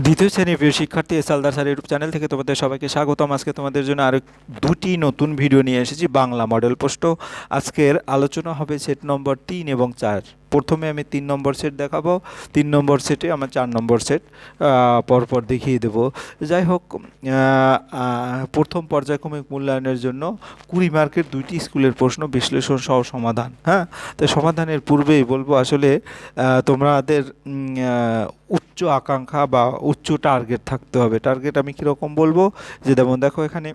দ্বিতীয় শ্রেণীর প্রিয় শিক্ষার্থী এসালদার স্যার ইউটিউব চ্যানেল থেকে তোমাদের সবাইকে স্বাগতম। আজকে তোমাদের জন্য আরও দুটি নতুন ভিডিও নিয়ে এসেছি বাংলা মডেল প্রশ্ন। আজকের আলোচনা হবে সেট নম্বর 3 এবং 4। প্রথমে আমি 3 নম্বর সেট দেখাবো, 3 নম্বর সেটে আমার 4 নম্বর সেট পরপর দেখিয়ে দেব। যাই হোক, প্রথম পর্যায়ক্রমিক মূল্যায়নের জন্য 20 মার্কের 2টি স্কুলের প্রশ্ন বিশ্লেষণ সহ সমাধান। হ্যাঁ, তো সমাধানের পূর্বেই বলবো আসলে তোমাদের উচ্চ আকাঙ্ক্ষা বা উচ্চ টার্গেট থাকতে হবে। টার্গেট আমি কীরকম বলবো, যে যেমন দেখো এখানে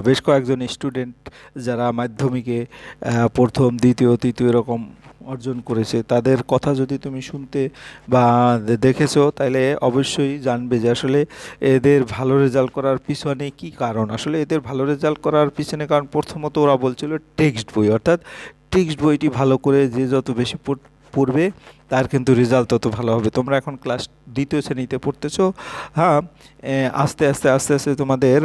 বেশ কয়েকজন স্টুডেন্ট যারা মাধ্যমিকে প্রথম দ্বিতীয় তৃতীয় এরকম অর্জন করেছে, তাদের কথা যদি তুমি শুনতে বা দেখেছো তাহলে অবশ্যই জানবে যে আসলে এদের ভালো রেজাল্ট করার পিছনে কি কারণ। আসলে এদের ভালো রেজাল্ট করার পিছনে কারণ প্রথমত ওরা বলছিল টেক্সট বই, অর্থাৎ টেক্সট বইটি ভালো করে যে যত বেশি পড়বে তার কিন্তু রেজাল্ট তত ভালো হবে। তোমরা এখন ক্লাস দ্বিতীয় শ্রেণীতে পড়তেছো। হ্যাঁ, আস্তে আস্তে আস্তে আস্তে তোমাদের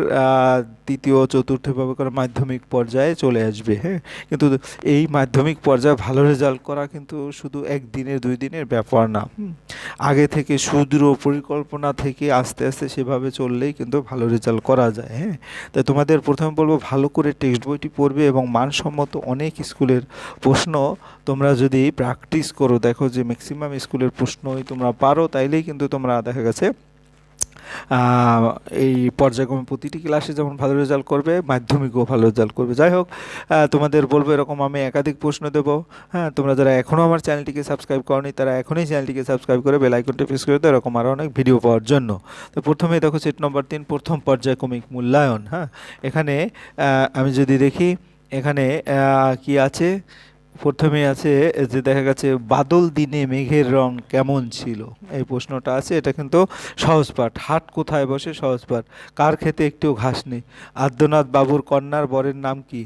তৃতীয় চতুর্থ ভাবে করে মাধ্যমিক পর্যায়ে চলে আসবে। হ্যাঁ, কিন্তু এই মাধ্যমিক পর্যায়ে ভালো রেজাল্ট করা কিন্তু শুধু একদিনের 2 দিনের ব্যাপার না। আগে থেকে সুদৃঢ় পরিকল্পনা থেকে আস্তে আস্তে সেভাবে চললেই কিন্তু ভালো রেজাল্ট করা যায়। হ্যাঁ, তাই তোমাদের প্রথমে বলবো ভালো করে টেক্সট বইটি পড়বে এবং মানসম্মত অনেক স্কুলের প্রশ্ন তোমরা যদি প্র্যাকটিস করো, দেখো যে ম্যাক্সিমাম স্কুলের প্রশ্নই তোমরা পারো, তাইলেই কিন্তু তোমরা দেখা গেছে এই পর্যায়ক্রমে প্রতিটি ক্লাসে যেমন ভালো রেজাল্ট করবে, মাধ্যমিকও ভালো রেজাল্ট করবে। যাই হোক, তোমাদের বলবো এরকম আমি একাধিক প্রশ্ন দেবো। হ্যাঁ, তোমরা যারা এখনও আমার চ্যানেলটিকে সাবস্ক্রাইব করনি তারা এখনই চ্যানেলটিকে সাবস্ক্রাইব করে বেল আইকনটি প্রেস করে দাও এরকম আরও অনেক ভিডিও পাওয়ার জন্য। তো প্রথমেই দেখো সেট নম্বর 3 প্রথম পর্যায়ক্রমিক মূল্যায়ন। হ্যাঁ, এখানে আমি যদি দেখি এখানে কি আছে, প্রথমে আছে যে দেখা গেছে বাদল দিনে মেঘের রং কেমন ছিল, এই প্রশ্নটা আছে। এটা কিন্তু সহজ পাঠ। হাট কোথায় বসে, সহজ পাঠ। কার ক্ষেতে একটিও ঘাস নেই, আদ্যনাথ বাবুর কন্যার বরের নাম কি,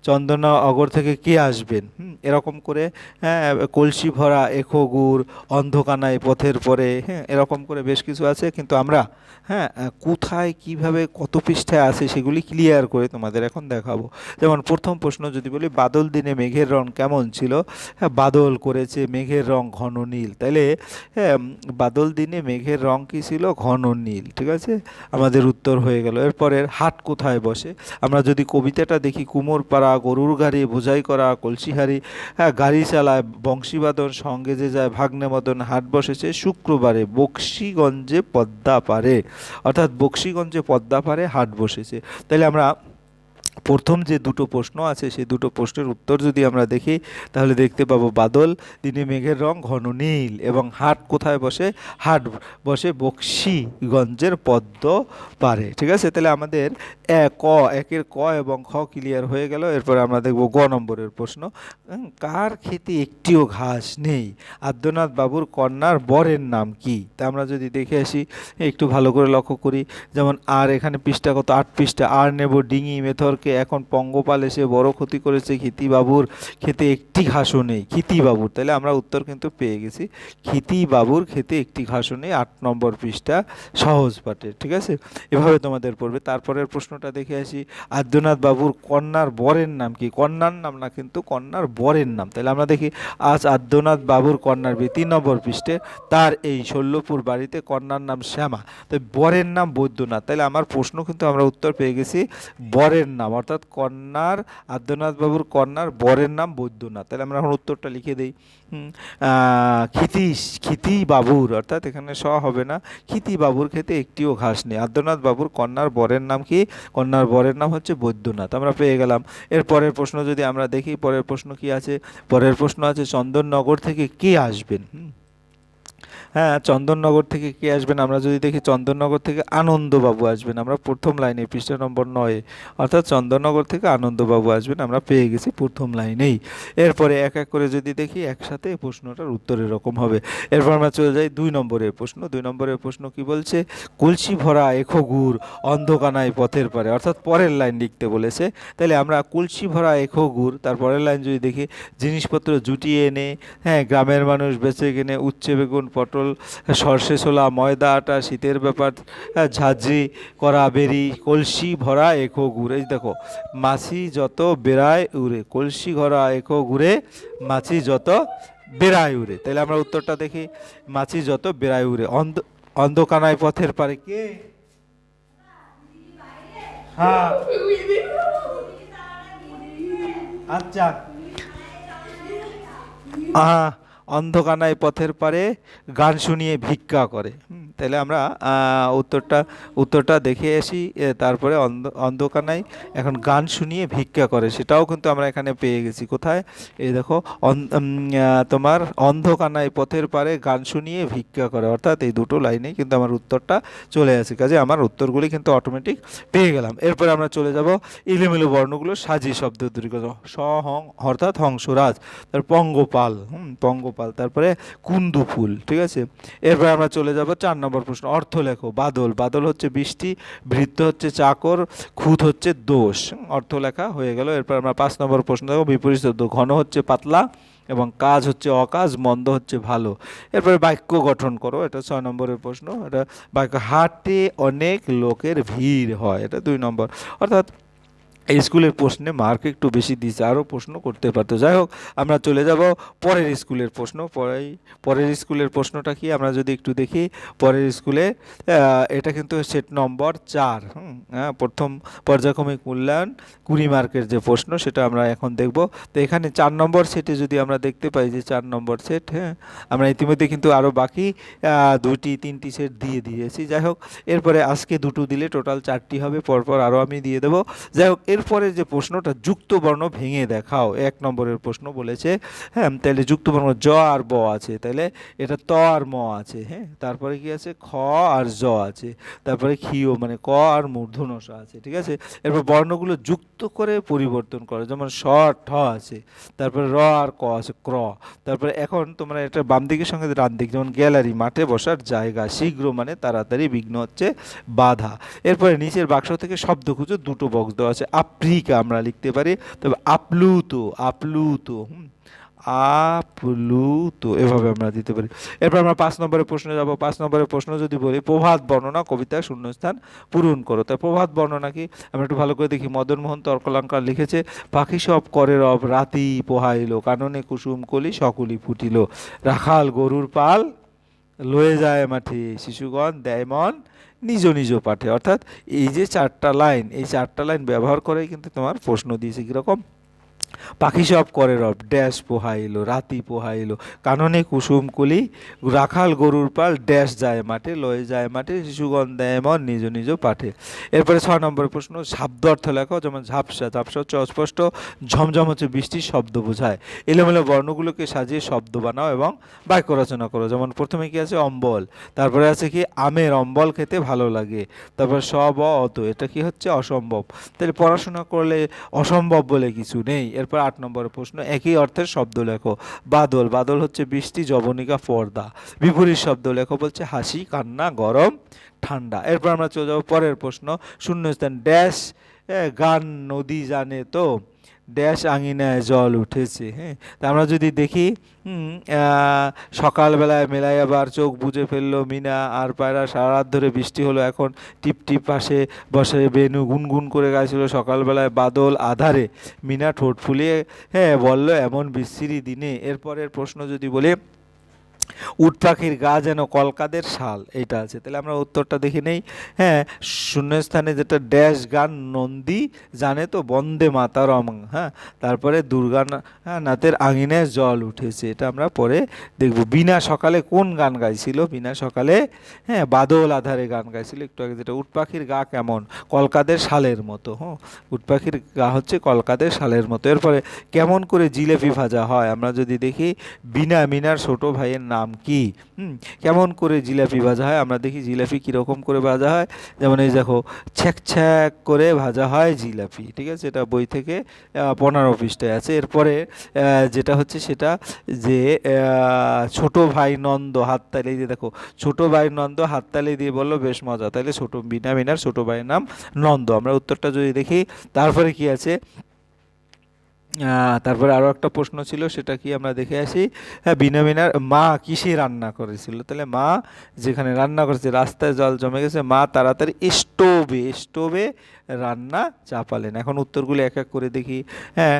চন্দনা অগর থেকে কে আসবেন, এরকম করে। হ্যাঁ, কলসি ভরা এখো গুড়, অন্ধকানায় পথের পরে। হ্যাঁ, এরকম করে বেশ কিছু আছে, কিন্তু আমরা হ্যাঁ কোথায় কিভাবে কত পৃষ্ঠায় আছে সেগুলি ক্লিয়ার করে তোমাদের এখন দেখাবো। যেমন প্রথম প্রশ্ন যদি বলি বাদল দিনে মেঘের রং কেমন ছিল, হ্যাঁ বাদল করেছে মেঘের রং ঘন নীল, তাইলে হ্যাঁ বাদল দিনে মেঘের রং কী ছিল, ঘন নীল। ঠিক আছে, আমাদের উত্তর হয়ে গেল। এরপরের হাট কোথায় বসে, আমরা যদি কবিতাটা দেখি কুমোরপাড়া, গরুর গাড়ি বোঝাই করা কলসিহারি, হ্যাঁ গাড়ি চালায় বংশীবাদন, সঙ্গে যে যায় ভাগ্নে মদন, হাট বসেছে শুক্রবারে বক্সিগঞ্জে পদ্মা পারে, অর্থাৎ বক্সিগঞ্জে পদ্মা পারে হাট বসেছে। তাহলে আমরা প্রথম যে দুটো প্রশ্ন আছে সেই দুটো প্রশ্নের উত্তর যদি আমরা দেখি তাহলে দেখতে পাবো বাদল দিনে মেঘের রং ঘন নীল, এবং হাট কোথায় বসে, হাট বসে বক্সিগঞ্জের পদ্ম পারে। ঠিক আছে, তাহলে আমাদের একের ক এবং খ ক্লিয়ার হয়ে গেল। এরপরে আমরা দেখব গ নম্বরের প্রশ্ন, কার ক্ষেতে একটিও ঘাস নেই, আদ্যনাথ বাবুর কন্যার বরের নাম কি। তা আমরা যদি দেখে আসি একটু ভালো করে লক্ষ্য করি, যেমন আর এখানে পৃষ্ঠা কত, 8 পৃষ্ঠা। আর নেব ডিঙি মেথরকে, এখন পঙ্গপাল এসে বড় ক্ষতি করেছে, খিতিবাবুর খেতে একটি ঘাসও নেই, খিতিবাবুর। তাহলে আমরা উত্তর কিন্তু পেয়ে গেছি, খিতিবাবুর খেতে একটি ঘাসও নেই, 8 নম্বর পৃষ্ঠা সহজ পাঠে। ঠিক আছে, এভাবে তোমাদের পড়বে। তারপরের প্রশ্নটা দেখে আসি, আদ্যনাথ বাবুর কন্যার বরের নাম কি, কন্যার নাম না কিন্তু কন্যার বরের নাম। তাহলে আমরা দেখি আজ আদ্যনাথ বাবুর কন্যার বিয়ে, 3 নম্বর পৃষ্ঠে, তার এই শল্যপুর বাড়িতে কন্যার নাম শ্যামা, তো বরের নাম বৈদ্যনাথ। তাহলে আমার প্রশ্ন কিন্তু আমরা উত্তর পেয়ে গেছি বরের নাম, অর্থাৎ কন্যার আদ্যনাথ বাবুর কন্যার বরের নাম বৈদ্যনাথ। তাহলে আমরা এখন উত্তরটা লিখে দিই, খিতি বাবুর, অর্থাৎ এখানে স হবে না, খিতি বাবুর খেতে একটিও ঘাস নেই, আদ্যনাথ বাবুর কন্যার বরের নাম কি, কন্যার বরের নাম হচ্ছে বৈদ্যনাথ। আমরা পেয়ে গেলাম। এর পরের প্রশ্ন যদি আমরা দেখি, পরের প্রশ্ন কি আছে, পরের প্রশ্ন আছে চন্দননগর থেকে কে আসবেন। হ্যাঁ, চন্দননগর থেকে কে আসবেন, আমরা যদি দেখি চন্দননগর থেকে আনন্দবাবু আসবেন। আমরা প্রথম লাইনে পৃষ্ঠা নম্বর 9, অর্থাৎ চন্দননগর থেকে আনন্দবাবু আসবেন, আমরা পেয়ে গেছি প্রথম লাইনেই। এরপরে এক এক করে যদি দেখি একসাথে প্রশ্নটার উত্তর এরকম হবে। এরপর আমরা চলে যাই 2 নম্বরের প্রশ্ন। 2 নম্বরের প্রশ্ন কি বলছে, কলসি ভরা এখো গুড়, অন্ধকানায় পথের পারে, অর্থাৎ পরের লাইন লিখতে বলেছে। তাহলে আমরা কলসি ভরা এখো গুড়, তার পরের লাইন যদি দেখি, জিনিসপত্র জুটিয়ে এনে, হ্যাঁ গ্রামের মানুষ বেঁচে কিনে, উচ্ছে বেগুন পটল সর্ষে ছোলা ময়দা আটা শীতের ব্যাপার, ঝাঁঝরি করা বেরি, কলসি ভরা এখো গুড়। এই দেখো, মাছি যত বেড়ায় উড়ে, কলসি ভরা এখো গুড়ে মাছি যত বেড়ায় উড়ে। তাহলে আমরা উত্তরটা দেখি, মাছি যত বেড়ায় উড়ে। অন্ধকানায় পথের পারে কে? হ্যাঁ, আচ্ছা, অন্ধকানায় পথের পারে গান শুনিয়ে ভিক্ষা করে। তাহলে আমরা উত্তরটা দেখে আসি। তারপরে অন্ধকানায় এখন গান শুনিয়ে ভিক্ষা করে, সেটাও কিন্তু আমরা এখানে পেয়ে গেছি। কোথায়? এই দেখো, তোমার অন্ধকানায় পথের পারে গান শুনিয়ে ভিক্ষা করে, অর্থাৎ এই দুটো লাইনে কিন্তু আমার উত্তরটা চলে আসে। কাজে আমার উত্তরগুলি কিন্তু অটোমেটিক পেয়ে গেলাম। এরপরে আমরা চলে যাব এলোমেলো বর্ণগুলো সাজিয়ে শব্দ তৈরি করব। স হং অর্থাৎ হংসরাজ, তার পঙ্গপাল, পঙ্গপাল, তারপরে কুন্দু ফুল, ঠিক আছে। এরপরে আমরা চলে যাব 4 নম্বর প্রশ্ন, অর্থ লেখো। বাদল, বাদল হচ্ছে বৃষ্টি, ভৃত্য হচ্ছে চাকর, খুঁত হচ্ছে দোষ। অর্থ লেখা হয়ে গেল। এরপর আমরা 5 নম্বর প্রশ্ন দেখো, বিপরীত শব্দ। ঘন হচ্ছে পাতলা এবং কাজ হচ্ছে অকাজ, মন্দ হচ্ছে ভালো। এরপরে বাক্য গঠন করো, এটা 6 নম্বরের প্রশ্ন। এটা বাক্য, হাটে অনেক লোকের ভিড় হয়, এটা 2 নম্বর। অর্থাৎ এই স্কুলের প্রশ্নে মার্ক একটু বেশি দিয়েছে, আরও প্রশ্ন করতে পারতো। যাই হোক, আমরা চলে যাব পরের স্কুলের প্রশ্ন। পরের স্কুলের প্রশ্নটা কি আমরা যদি একটু দেখি, পরের স্কুলে এটা কিন্তু সেট নম্বর 4। প্রথম পর্যায়ক্রমিক মূল্যায়ন 20 মার্কের যে প্রশ্ন, সেটা আমরা এখন দেখব। তো এখানে 4 নম্বর সেটে যদি আমরা দেখতে পাই যে 4 নম্বর সেট, আমরা ইতিমধ্যে কিন্তু আরও বাকি 2টি 3টি সেট দিয়ে দিয়েছি। যাই হোক, এরপরে আজকে 2টো দিলে টোটাল 4টি হবে, পরপর আরও আমি দিয়ে দেবো। যাই হোক, এরপরে যে প্রশ্নটা, যুক্ত বর্ণ ভেঙে দেখাও, 1 নম্বরের প্রশ্ন বলেছে। তাহলে যুক্ত বর্ণ জ আর ব আছে, তাহলে এটা ত আর ম আছে। তারপরে কি আছে? খ আর জ আছে। তারপরে খিও মানে ক আর মূর্ধন্য ষ আছে, ঠিক আছে। এরপর বর্ণগুলো যুক্ত করে পরিবর্তন করে, যেমন স ঠ আছে, তারপরে র আর ক আছে, ক্র। তারপরে এখন তোমরা এটা বাম দিকের সঙ্গে ডান দিক, যেমন গ্যালারি মাঠে বসার জায়গা, শীঘ্র মানে তাড়াতাড়ি, বিঘ্ন হচ্ছে বাধা। এরপরে নিচের বাক্স থেকে শব্দ খুঁজো, 2টো বক্স দেওয়া আছে। আফ্রিকা আমরা লিখতে পারি, তবে আপ্লুত, আপ্লুত, আপ্লুত এভাবে আমরা দিতে পারি। এরপর আমরা 5 নম্বরের প্রশ্নে যাব। 5 নম্বরের প্রশ্ন যদি বলি, প্রভাত বর্ণনা কবিতায় শূন্যস্থান পূরণ করো। তাই প্রভাত বর্ণনা কি আমরা একটু ভালো করে দেখি। মদন মোহন তর্কলঙ্কার লিখেছে, পাখি সব করে রব, রাতি পোহাইল, কাননে কুসুম কলি, সকলি ফুটিল, রাখাল গরুর পাল লয়ে যায় মাঠে, শিশুগণ দেয় মন নিজ নিজ পাঠে। অর্থাৎ এই যে 4টা লাইন, এই 4টা লাইন ব্যবহার করেই কিন্তু তোমার প্রশ্ন দিয়েছে। কীরকম? পাখি সব করে রব, ড্যাশ পোহাইল, রাতি পোহাইল, কাননে কুসুম কলি, রাখাল গরুর পাল, ড্যাশ যায় মাঠে, লয়ে যায় মাঠে, শিশুগণ দেয় মন নিজ নিজ পাঠে। এরপরে 6 নম্বর প্রশ্ন, শব্দ অর্থ লেখো। যেমন ঝাপসা, ঝাপসা হচ্ছে অস্পষ্ট, ঝমঝম হচ্ছে বৃষ্টির শব্দ বোঝায়। এলোমেলো বর্ণগুলোকে সাজিয়ে শব্দ বানাও এবং বাক্য রচনা করো। যেমন প্রথমে কি আছে? অম্বল। তারপরে আছে কি? আমের অম্বল খেতে ভালো লাগে। তারপরে সব অত, এটা কি হচ্ছে? অসম্ভব। তাহলে পড়াশোনা করলে অসম্ভব বলে কিছু নেই। এরপর 8 নম্বরের প্রশ্ন, একই অর্থের শব্দ লেখো। বাদল, বাদল হচ্ছে বৃষ্টি, জবনিকা পর্দা। বিপরীত শব্দ লেখো বলছে, হাসি, কান্না, গরম, ঠান্ডা। এরপর আমরা চলে যাবো পরের প্রশ্ন, শূন্যস্থান। ড্যাশ গান নদী জানে তো, ড্যাশ আঙিনায় জল উঠেছে। তা আমরা যদি দেখি, সকালবেলায় মেলায় আবার চোখ বুজে ফেললো মিনা, আর পায়রা সারা রাত ধরে বৃষ্টি হলো, এখন টিপ টিপ পাশে বসে বেনু গুনগুন করে গাইছিল, সকালবেলায় বাদল আধারে মিনা ঠোঁট ফুলিয়ে বলল এমন বিশ্রী দিনে। এরপরের প্রশ্ন যদি বলি, উট পাখির গা যেন কলকাদের শাল, এইটা আছে। তাহলে আমরা উত্তরটা দেখে নেই। শূন্যস্থানে যেটা, ড্যাশ গান নন্দী জানে তো, বন্দে মাতারম। তারপরে দুর্গা নাথের আঙিনায় জল উঠেছে, এটা আমরা পরে দেখব। বিনা সকালে কোন গান গাইছিল? বিনা সকালে বাদল আধারে গান গাইছিল একটু আগে। যেটা উট পাখির গা কেমন? কলকাদের শালের মতো। উট পাখির গা হচ্ছে কলকাদের শালের মতো। এরপরে কেমন করে জিলেপি ভাজা হয় আমরা যদি দেখি, বিনা মিনার ছোট ভাইয়ের নাম কি? কেমন করে জিলাপি ভাজা হয় আমরা দেখি। জিলাপি কীরকম করে ভাজা হয়? যেমন এই দেখো, ছ্যাক ছ্যাক করে ভাজা হয় জিলাপি, ঠিক আছে। এটা বই থেকে 15 পৃষ্ঠায় আছে। এরপরে যেটা হচ্ছে সেটা যে, ছোট ভাই নন্দ হাততালি দিয়ে, দেখো ছোট ভাই নন্দ হাততালি দিয়ে বললো বেশ মজা। তাহলে ছোট বিনা মিনার ছোট ভাইয়ের নাম নন্দ। আমরা উত্তরটা যদি দেখি, তারপরে কি আছে? তারপরে আরও একটা প্রশ্ন ছিল, সেটা কি আমরা দেখে আসি। হ্যাঁ, বিনামিনার মা কিসে রান্না করেছিল? তাহলে মা যেখানে রান্না করেছে, রাস্তায় জল জমে গেছে, মা তাড়াতাড়ি স্টোভে স্টোভে রান্না চাপালেন। এখন উত্তরগুলো এক এক করে দেখি। হ্যাঁ,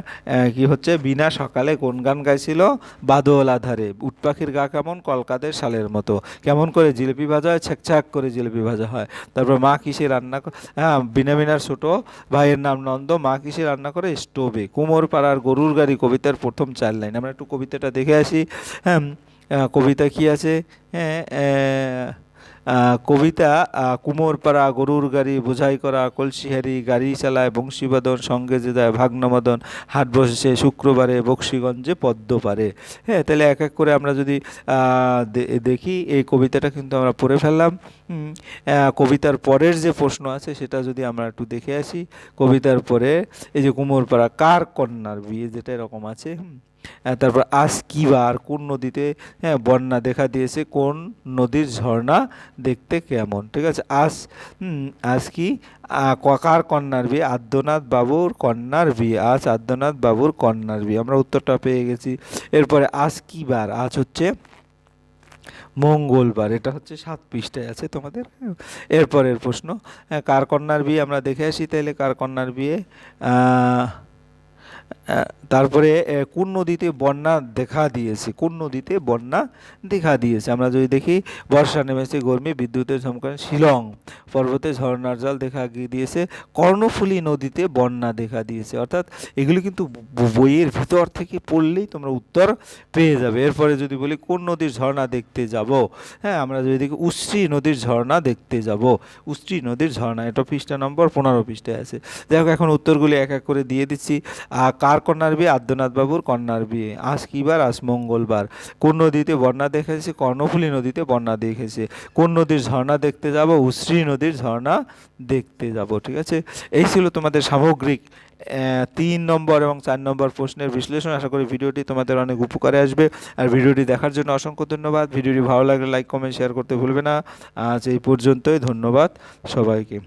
কি হচ্ছে, বিনা সকালে কোন গান গাইছিল? বাদল আধারে। উট পাখির গা কেমন? কলকাদের শালের মতো। কেমন করে জিলিপি ভাজা হয়? ছ্যাঁক করে জিলিপি ভাজা হয়। তারপর মা কিসে রান্না হ্যাঁ, বিনামিনার ছোট ভাইয়ের নাম নন্দ, মা কিসে রান্না করে? স্টোভে। কুমোর পাড়ার গরুর গাড়ি কবিতার প্রথম 4 লাইন। আমরা একটু কবিতাটা দেখে আসি। হ্যাঁ, কবিতা কি আছে? হ্যাঁ, কবিতা, কুমোরপাড়া গরুর গাড়ি বোঝাই করা কলসিহারি, গাড়ি চালায় বংশীবাদন, সঙ্গে যে যায় ভাগ্নমদন, হাট বসেছে শুক্রবারে বক্সিগঞ্জে পদ্ম পারে। হ্যাঁ, তাহলে এক এক করে আমরা যদি দেখি, এই কবিতাটা কিন্তু আমরা পড়ে ফেললাম। কবিতার পরের যে প্রশ্ন আছে সেটা যদি আমরা একটু দেখে আসি। কবিতার পরে এই যে কুমোরপাড়া কার কন্যার বিয়ে, যেটা এরকম আছে। তারপর আজ কি বার, কোন নদীতে বন্যা দেখা দিয়েছে, কোন নদীর ঝর্ণা দেখতে কেমন? ঠিক আছে, আজ কি কার কন্যার বিয়ে? আদ্যনাথ বাবুর কন্যার বিয়ে। আজ আদ্যনাথ বাবুর কন্যার বিয়ে, আমরা উত্তরটা পেয়ে গেছি। এরপরে আজ কি বার? আজ হচ্ছে মঙ্গলবার। এটা হচ্ছে 7 পৃষ্ঠায় আছে তোমাদের। এরপরের প্রশ্ন, কার কন্যার বিয়ে আমরা দেখে আসি। তাইলে কার কন্যার বিয়ে, তারপরে কোন নদীতে বন্যা দেখা দিয়েছে? কোন নদীতে বন্যা দেখা দিয়েছে? আমরা যদি দেখি, বর্ষা নেমেছে গরমে বিদ্যুতের ঝমকানি, শিলং পর্বতে ঝর্ণার জল দেখা দিয়েছে, কর্ণফুলী নদীতে বন্যা দেখা দিয়েছে। অর্থাৎ এগুলি কিন্তু বইয়ের ভিতর থেকে পড়লেই তোমরা উত্তর পেয়ে যাবে। এরপরে যদি বলি কোন নদীর ঝর্ণা দেখতে যাব, হ্যাঁ, আমরা যদি দেখি উশ্রী নদীর ঝর্ণা দেখতে যাব। উশ্রী নদীর ঝর্ণা, এটা পৃষ্ঠা নম্বর 15 পৃষ্ঠায় আছে। যাই হোক, এখন উত্তরগুলি এক এক করে দিয়ে দিচ্ছি। কার কন্যার বিয়ে? আদ্যনাথ বাবুর কন্যার বিয়ে। আজ কি বার? আজ মঙ্গলবার। কোন নদীতে বন্যা দেখেছে? কর্ণফুলী নদীতে বন্যা দেখেছে। কোন নদীর ঝর্ণা দেখতে যাব? উশ্রী নদীর ঝর্ণা দেখতে যাব। ঠিক আছে, এই ছিল তোমাদের সামগ্রিক 3 নম্বর এবং 4 নম্বর প্রশ্নের বিশ্লেষণ। আশা করি ভিডিওটি তোমাদের অনেক উপকারে আসবে। আর ভিডিওটি দেখার জন্য অসংখ্য ধন্যবাদ। ভিডিওটি ভালো লাগলে লাইক কমেন্ট শেয়ার করতে ভুলবে না। আজ এই পর্যন্তই, ধন্যবাদ সবাইকে।